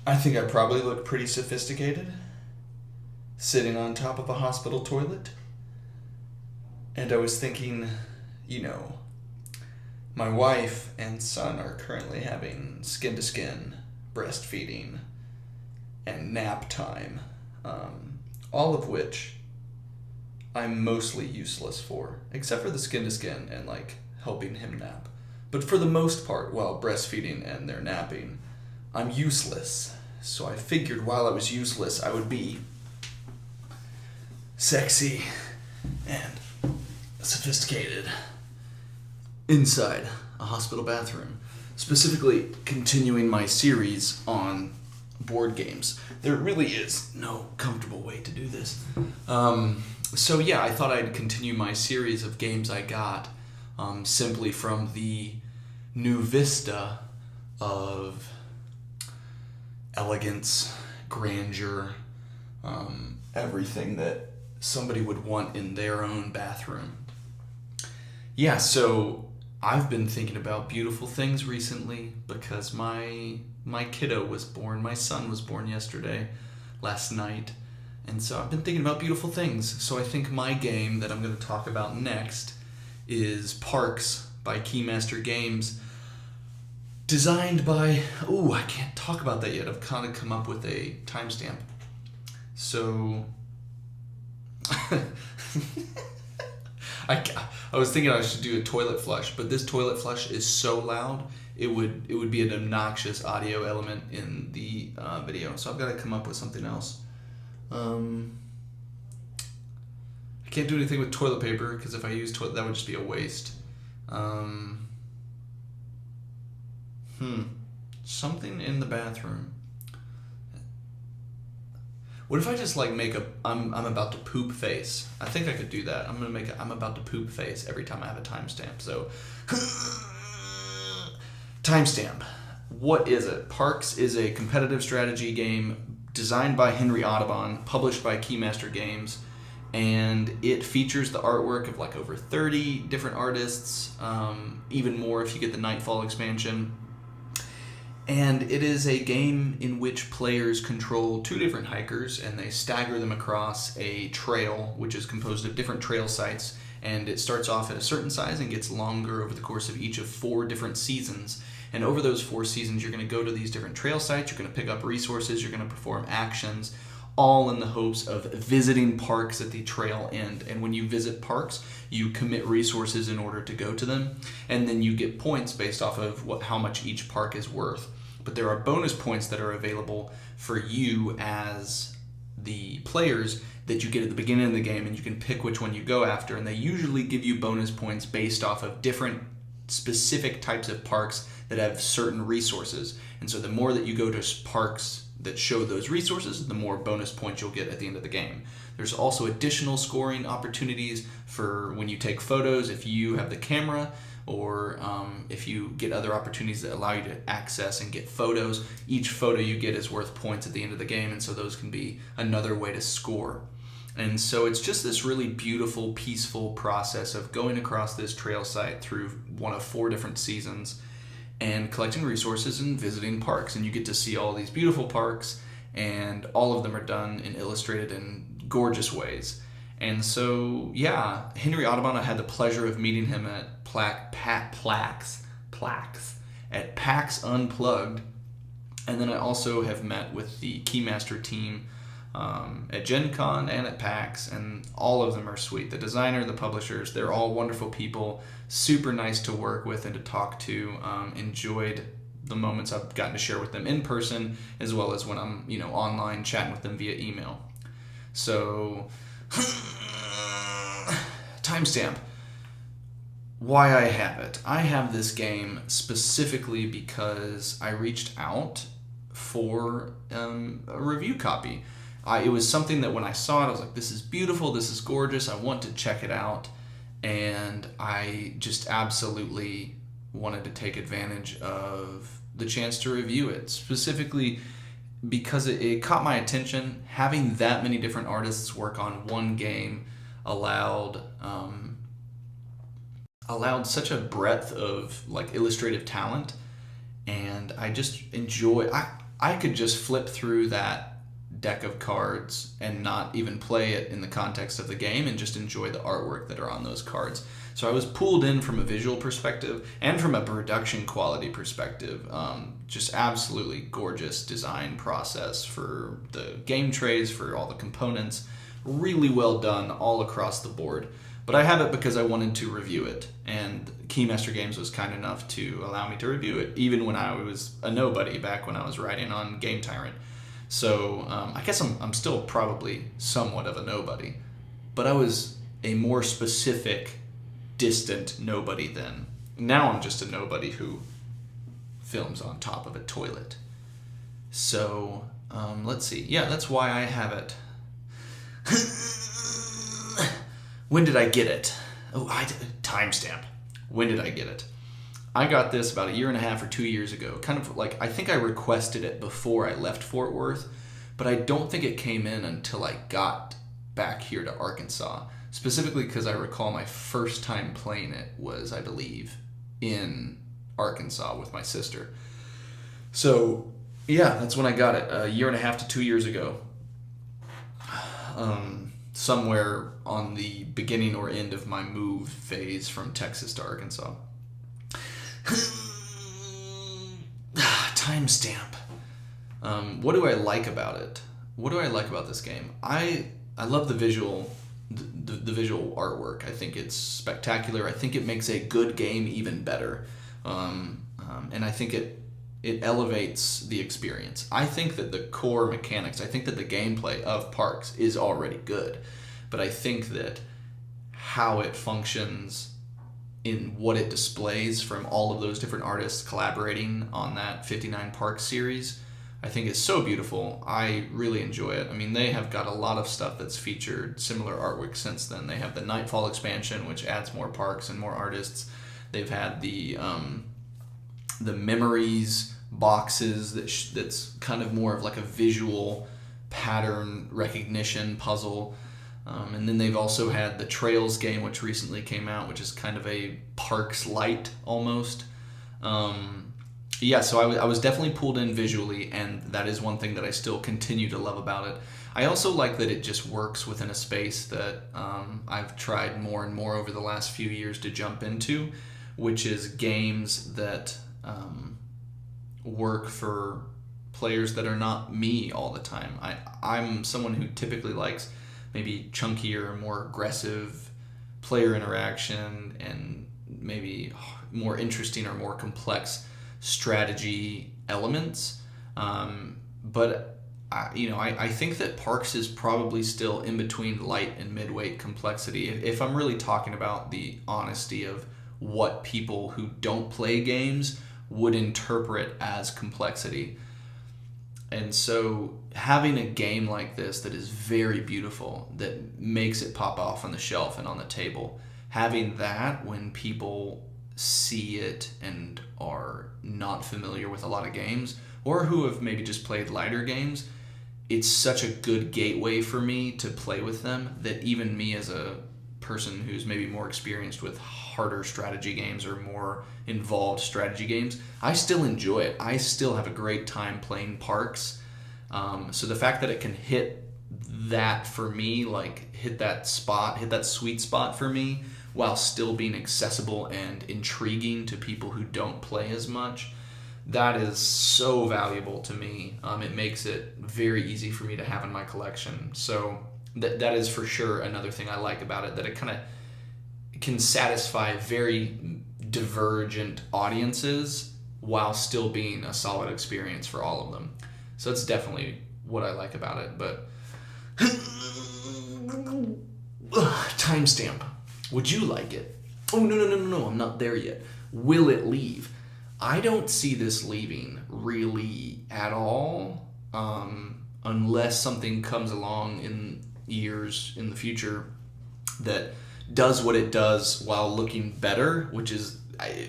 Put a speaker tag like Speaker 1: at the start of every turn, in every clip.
Speaker 1: I think I probably look pretty sophisticated, sitting on top of a hospital toilet. And I was thinking, you know, my wife and son are currently having skin to skin breastfeeding and nap time, all of which I'm mostly useless for, except for the skin to skin and like helping him nap. But for the most part, while breastfeeding and they're napping, I'm useless. So I figured while I was useless, I would be sexy and sophisticated inside a hospital bathroom. Specifically, continuing my series on board games. There really is no comfortable way to do this. So yeah, I thought I'd continue my series of games I got simply from the new vista of elegance, grandeur, everything that somebody would want in their own bathroom. Yeah, so I've been thinking about beautiful things recently because my kiddo was born. My son was born last night. And so I've been thinking about beautiful things. So I think my game that I'm going to talk about next is Parks by Keymaster Games. Designed by, I can't talk about that yet. I've kind of come up with a timestamp. So I was thinking I should do a toilet flush, but this toilet flush is so loud, it would be an obnoxious audio element in the video. So I've got to come up with something else. I can't do anything with toilet paper because if I use toilet, that would just be a waste. Something in the bathroom. What if I just like make a I'm about to poop face? I think I could do that. I'm gonna make a I'm about to poop face every time I have a timestamp. So timestamp. What is it? Parks is a competitive strategy game designed by Henry Audubon, published by Keymaster Games, and it features the artwork of like over 30 different artists, even more if you get the Nightfall expansion. And it is a game in which players control two different hikers and they stagger them across a trail, which is composed of different trail sites. And it starts off at a certain size and gets longer over the course of each of 4 different seasons. And over those 4 seasons, you're going to go to these different trail sites, you're going to pick up resources, you're going to perform actions, all in the hopes of visiting parks at the trail end. And when you visit parks, you commit resources in order to go to them, and then you get points based off of how much each park is worth. But there are bonus points that are available for you as the players that you get at the beginning of the game, and you can pick which one you go after, and they usually give you bonus points based off of different specific types of parks that have certain resources. And so the more that you go to parks that show those resources, the more bonus points you'll get at the end of the game. There's also additional scoring opportunities for when you take photos, if you have the camera, or if you get other opportunities that allow you to access and get photos. Each photo you get is worth points at the end of the game, and so those can be another way to score. And so it's just this really beautiful, peaceful process of going across this trail site through one of 4 different seasons and collecting resources and visiting parks. And you get to see all these beautiful parks, and all of them are done and illustrated in gorgeous ways. And so, yeah, Henry Audubon, I had the pleasure of meeting him at PAX Unplugged. And then I also have met with the Keymaster team at Gen Con and at PAX, and all of them are sweet. The designer, the publishers, they're all wonderful people, super nice to work with and to talk to. Enjoyed the moments I've gotten to share with them in person, as well as when I'm, online chatting with them via email. So, timestamp. Why I have it. I have this game specifically because I reached out for a review copy. It was something that when I saw it, I was like, this is beautiful, this is gorgeous, I want to check it out. And I just absolutely wanted to take advantage of the chance to review it, specifically because it caught my attention. Having that many different artists work on one game allowed such a breadth of like illustrative talent, and I just enjoy. I could just flip through that deck of cards and not even play it in the context of the game and just enjoy the artwork that are on those cards. So I was pulled in from a visual perspective and from a production quality perspective. Just absolutely gorgeous design process for the game trays, for all the components. Really well done all across the board. But I have it because I wanted to review it, and Keymaster Games was kind enough to allow me to review it, even when I was a nobody back when I was writing on Game Tyrant. So I guess I'm still probably somewhat of a nobody, but I was a more specific, distant nobody then. Now I'm just a nobody who films on top of a toilet. So let's see. Yeah, that's why I have it. When did I get it? Oh, timestamp. When did I get it? I got this about 1.5 or 2 years ago. Kind of like, I think I requested it before I left Fort Worth, but I don't think it came in until I got back here to Arkansas. Specifically because I recall my first time playing it was, I believe, in Arkansas with my sister. So, yeah, that's when I got it. 1.5 to 2 years ago. Somewhere on the beginning or end of my move phase from Texas to Arkansas. Timestamp. What do I like about it? What do I like about this game? I love the visual artwork. I think it's spectacular. I think it makes a good game even better, and I think it elevates the experience. I think that the core mechanics, I think that the gameplay of Parks is already good, but I think that how it functions in what it displays from all of those different artists collaborating on that 59 Parks series, I think is so beautiful. I really enjoy it. I mean, they have got a lot of stuff that's featured similar artwork since then. They have the Nightfall expansion, which adds more parks and more artists. They've had the memories boxes that's kind of more of like a visual pattern recognition puzzle. And then they've also had the Trails game, which recently came out, which is kind of a Parks Light almost. So I was definitely pulled in visually, and that is one thing that I still continue to love about it. I also like that it just works within a space that I've tried more and more over the last few years to jump into, which is games that work for players that are not me all the time. I'm someone who typically likes maybe chunkier, more aggressive player interaction and maybe more interesting or more complex strategy elements. But I think that Parks is probably still in between light and midweight complexity. If I'm really talking about the honesty of what people who don't play games would interpret as complexity. And so having a game like this that is very beautiful, that makes it pop off on the shelf and on the table, having that when people see it and are not familiar with a lot of games, or who have maybe just played lighter games, it's such a good gateway for me to play with them that even me as a person who's maybe more experienced with harder strategy games or more involved strategy games, I still enjoy it. I still have a great time playing Parks. So the fact that it can hit that for me, like hit that sweet spot for me, while still being accessible and intriguing to people who don't play as much, that is so valuable to me. It makes it very easy for me to have in my collection. So that is for sure another thing I like about it, that it kind of can satisfy very divergent audiences while still being a solid experience for all of them. So that's definitely what I like about it. But timestamp. Would you like it? Oh, no, I'm not there yet. Will it leave? I don't see this leaving really at all, unless something comes along in years in the future that does what it does while looking better, which is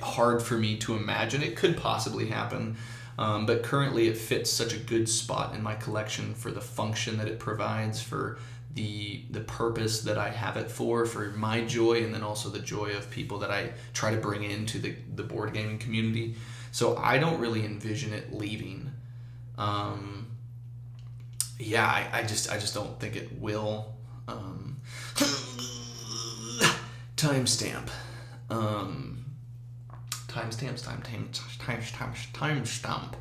Speaker 1: hard for me to imagine. It could possibly happen, but currently it fits such a good spot in my collection for the function that it provides, for the purpose that I have it for my joy, and then also the joy of people that I try to bring into the board gaming community. So I don't really envision it leaving. Yeah, I just don't think it will. Timestamp. Timestamp.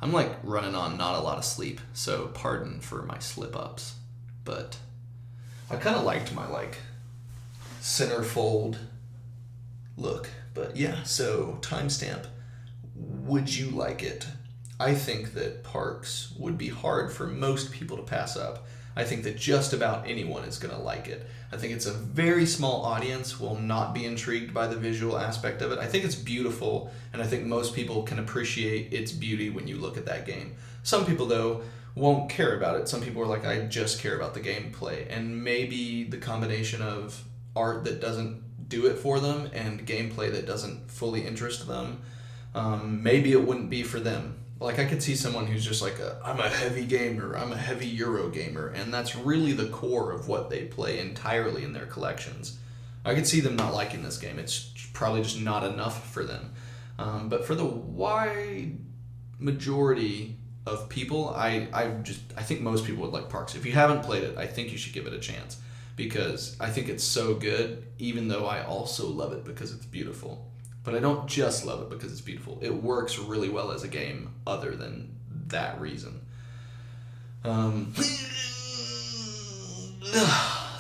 Speaker 1: I'm like running on not a lot of sleep, so pardon for my slip-ups. But I kind of liked my like centerfold look. But yeah, so timestamp. Would you like it? I think that Parks would be hard for most people to pass up. I think that just about anyone is going to like it. I think it's a very small audience will not be intrigued by the visual aspect of it. I think it's beautiful, and I think most people can appreciate its beauty when you look at that game. Some people, though, won't care about it. Some people are like, I just care about the gameplay. And maybe the combination of art that doesn't do it for them and gameplay that doesn't fully interest them, maybe it wouldn't be for them. Like, I could see someone who's just like, I'm a heavy gamer, I'm a heavy Euro gamer, and that's really the core of what they play entirely in their collections. I could see them not liking this game. It's probably just not enough for them. But for the wide majority of people, I think most people would like Parks. If you haven't played it, I think you should give it a chance, because I think it's so good, even though I also love it because it's beautiful. But I don't just love it because it's beautiful. It works really well as a game other than that reason.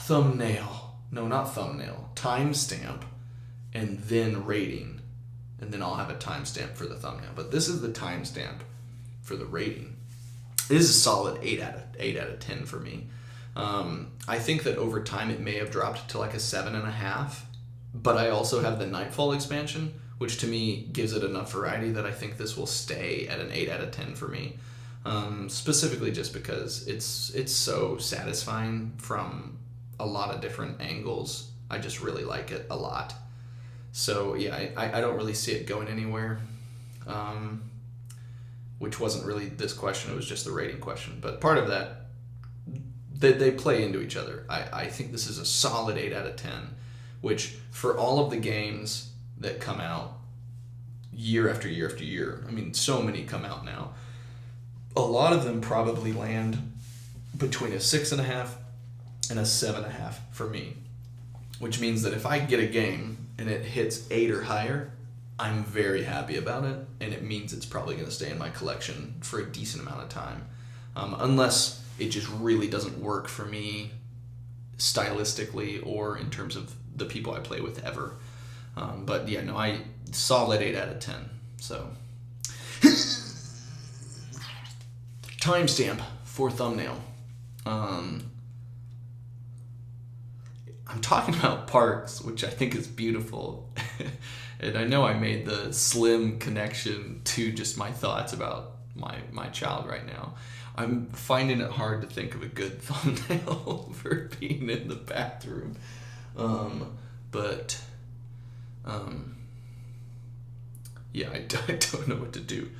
Speaker 1: Thumbnail. No, not thumbnail. Timestamp, and then rating. And then I'll have a timestamp for the thumbnail. But this is the timestamp for the rating. It is a solid 8 out of 10 for me. I think that over time it may have dropped to like a 7.5. But I also have the Nightfall expansion, which to me gives it enough variety that I think this will stay at an 8 out of 10 for me. Specifically just because it's so satisfying from a lot of different angles. I just really like it a lot. So yeah, I don't really see it going anywhere. Which wasn't really this question, it was just the rating question. But part of that, they play into each other. I think this is a solid 8 out of 10. Which, for all of the games that come out year after year after year, I mean, so many come out now, a lot of them probably land between a 6.5 and a 7.5 for me. Which means that if I get a game and it hits 8 or higher, I'm very happy about it, and it means it's probably going to stay in my collection for a decent amount of time. Unless it just really doesn't work for me stylistically or in terms of the people I play with ever. But yeah, no, I solid 8 out of 10. So timestamp for thumbnail. I'm talking about Parks, which I think is beautiful. And I know I made the slim connection to just my thoughts about my child right now. I'm finding it hard to think of a good thumbnail for being in the bathroom. Yeah, I don't know what to do.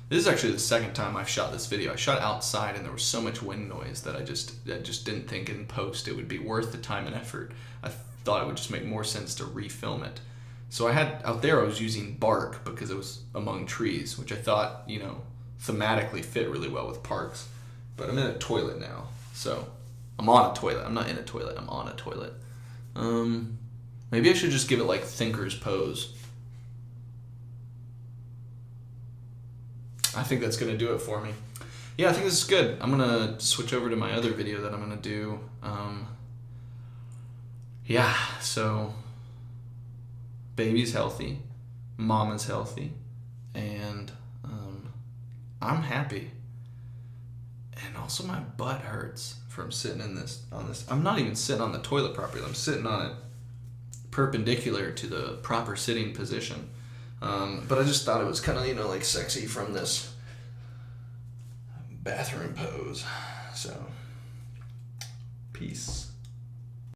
Speaker 1: This is actually the second time I've shot this video. I shot outside and there was so much wind noise that I just didn't think in post it would be worth the time and effort. I thought it would just make more sense to refilm it. So I had, out there I was using bark because it was among trees, which I thought, thematically fit really well with Parks. But I'm in a toilet now, so I'm on a toilet. I'm not in a toilet, I'm on a toilet. Maybe I should just give it like thinker's pose. I think that's going to do it for me. Yeah, I think this is good. I'm going to switch over to my other video that I'm going to do. Yeah, so baby's healthy, mama's healthy, and I'm happy. And also my butt hurts from sitting on this. I'm not even sitting on the toilet properly. I'm sitting on it perpendicular to the proper sitting position. But I just thought it was kind of, like sexy from this bathroom pose. So, peace.